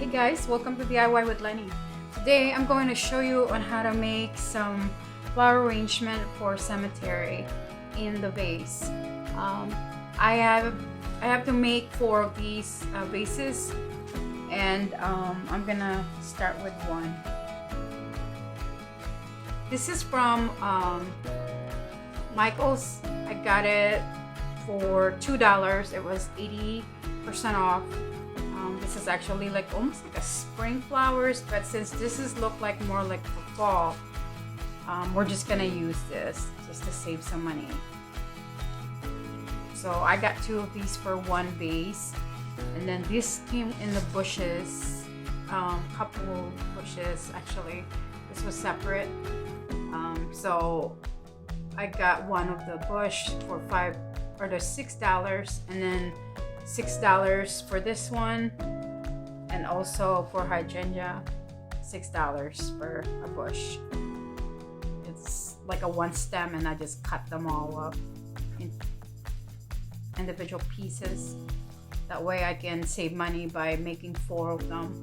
Hey guys, welcome to DIY with Lenny. Today I'm going to show you on how to make some flower arrangement for cemetery in the vase. I have to make 4 of these vases, and I'm gonna start with one. This is from Michael's. I got it for $2. It was 80% off. This is actually like almost like a spring flowers, but since this is look like more like for fall, we're just gonna use this just to save some money. So I got 2 of these for 1 vase, and then this came in the bushes, couple bushes actually. This was separate, so I got one of the bush for $6, and then $6 for this one, and also for hydrangea $6 for a bush. It's like a 1 stem, and I just cut them all up in individual pieces. That way I can save money by making 4 of them.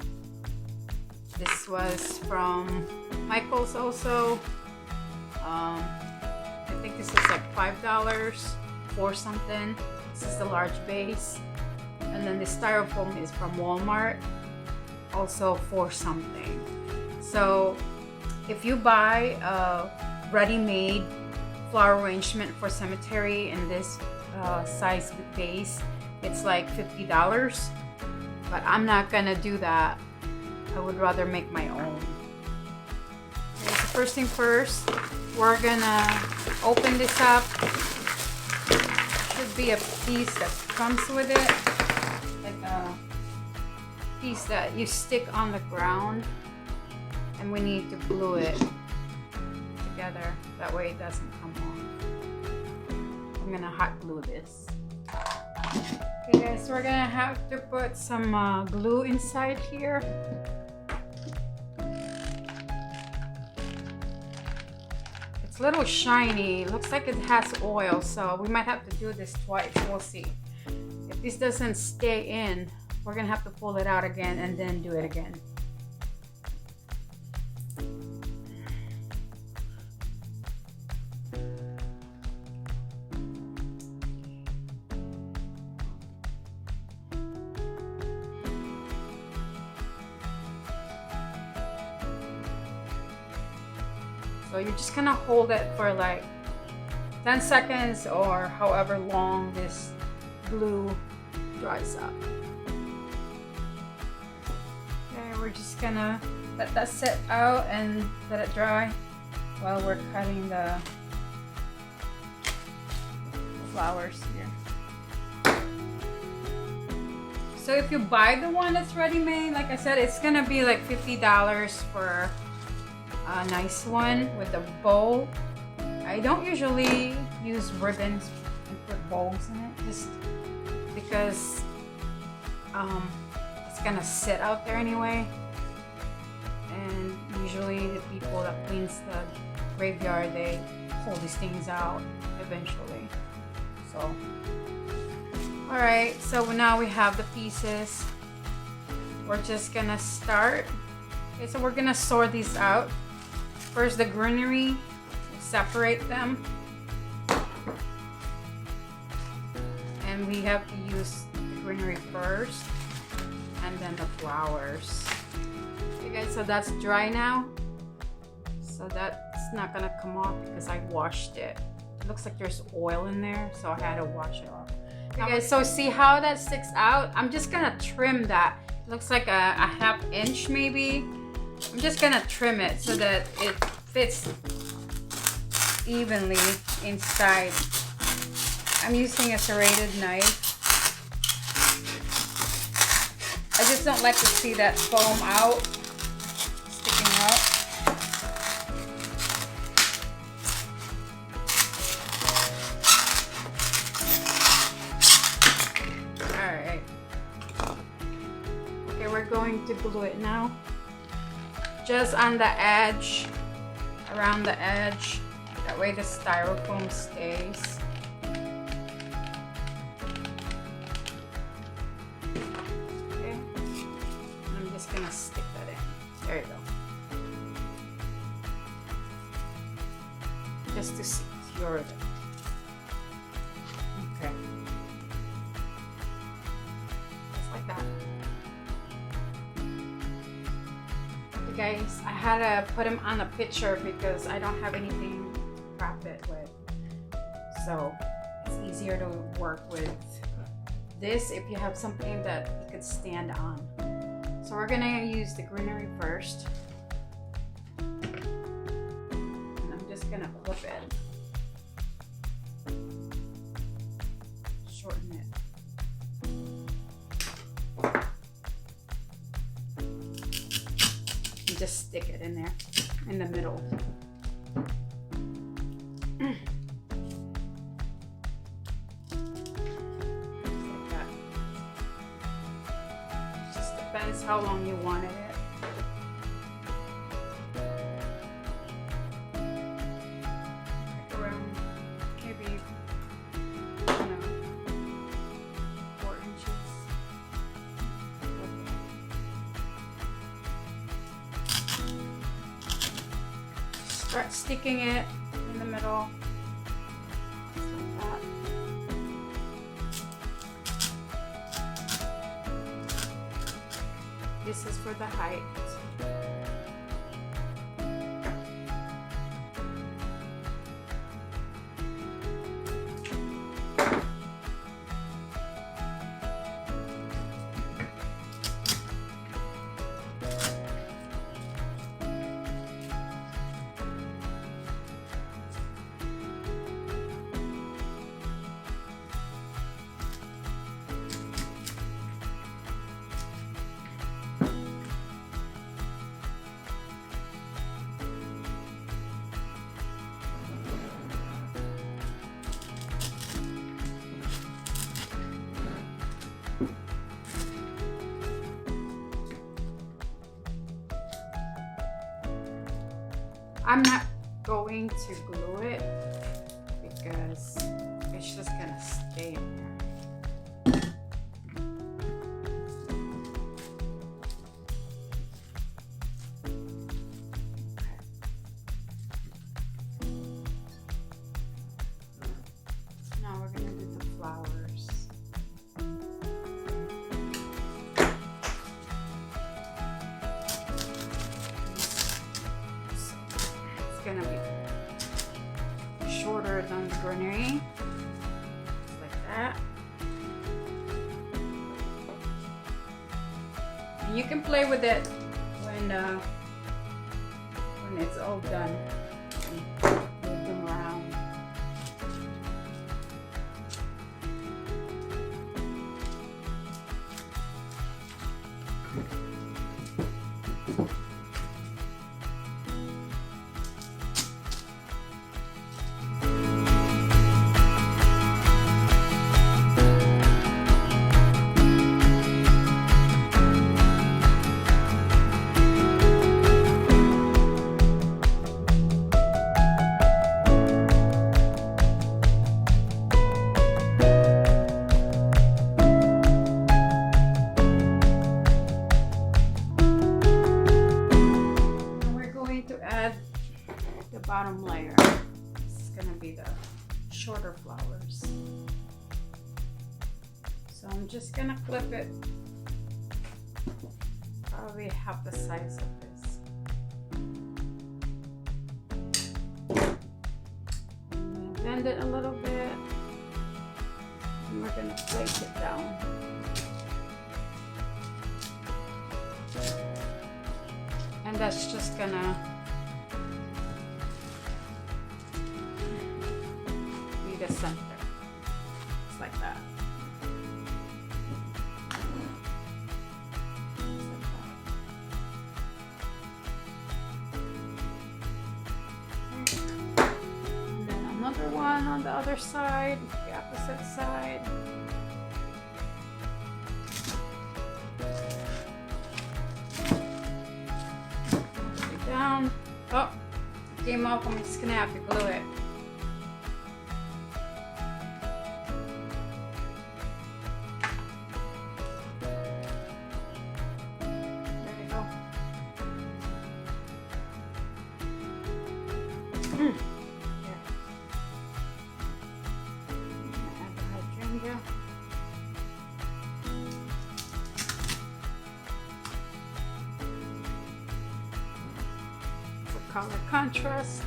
This was from Michael's also. I think this is like $5 for something. This is the large base. And then the styrofoam is from Walmart, also for something. So if you buy a ready-made flower arrangement for cemetery in this size vase, it's like $50, but I'm not gonna do that. I would rather make my own. Okay, so first thing first, we're gonna open this up. Should be a piece that comes with it, like a piece that you stick on the ground, and we need to glue it together. That way it doesn't come off. I'm gonna hot glue this. Okay guys, so we're gonna have to put some glue inside here. It's a little shiny. Looks like it has oil, so we might have to do this twice. We'll see. If this doesn't stay in, we're gonna have to pull it out again and then do it again. So you're just gonna hold it for like 10 seconds or however long this glue dries up. Okay, we're just gonna let that sit out and let it dry while we're cutting the flowers here. So if you buy the one that's ready-made, like I said, it's gonna be like $50 for a nice one with a bow. I don't usually use ribbons and put bows in it, just because it's gonna sit out there anyway, and usually the people that cleans the graveyard, they pull these things out eventually. So all right, so now we have the pieces. We're just gonna start. Okay, so we're gonna sort these out. First, the greenery, we'll separate them, and we have to use the greenery first and then the flowers. Okay guys, so that's dry now, so that's not gonna come off because I washed it. It looks like there's oil in there, so I had to wash it off. Okay guys, so see how that sticks out? I'm just gonna trim that. It looks like a ½ inch maybe. I'm just gonna trim it so that it fits evenly inside. I'm using a serrated knife. I just don't like to see that foam out, sticking out. Alright. Okay, we're going to glue it now. Just on the edge, around the edge, that way the styrofoam stays. Okay, I'm just just gonna stick that in. There you go. Just to secure it. Okay. Just like that. Okay, guys, I had to put him on a picture because I don't have anything to wrap it with. So it's easier to work with this if you have something that you could stand on. So we're gonna use the greenery first. And I'm just gonna clip it. Shorten it. And just stick it in there, in the middle. Depends how long you wanted it. Like around maybe, 4 inches. Start sticking it in the middle. Like that. This is for the height. I'm not going to glue it because it's just gonna stay in there. Okay. Now we're gonna do the flowers. Gonna be shorter than the greenery, just like that. And you can play with it when it's all done. Move them around. The bottom layer. This is gonna be the shorter flowers. So I'm just gonna clip it probably half the size of this. And then bend it a little bit. And we're gonna place it down. And that's just gonna be the center. Just like that. And then another one on the other side, the opposite side. Down. Oh, it came off. I'm just gonna have to glue it. There Yeah. Add the hydrangea. For color contrast.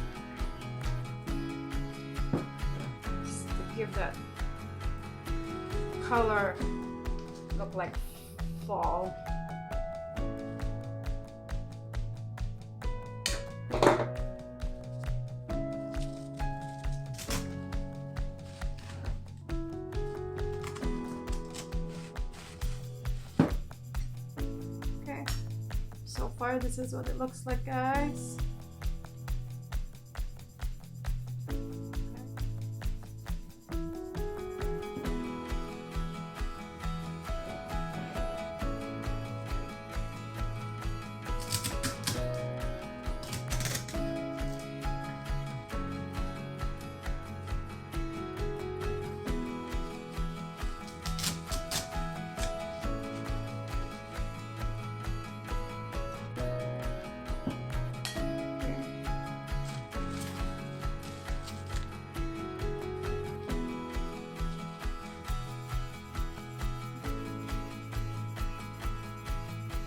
Just to give that color look like fall. Okay, so far this is what it looks like, guys.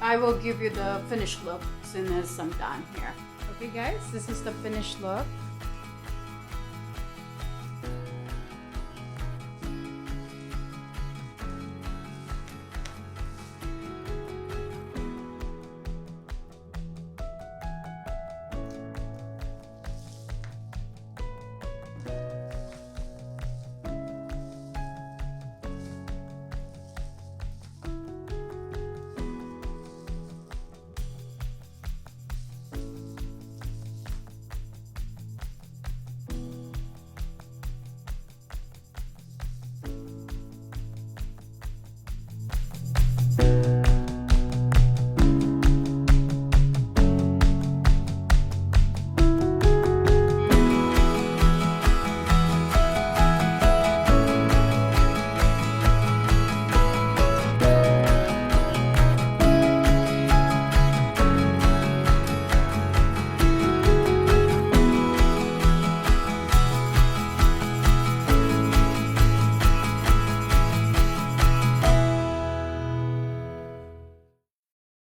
I will give you the finished look as soon as I'm done here. Okay guys, this is the finished look.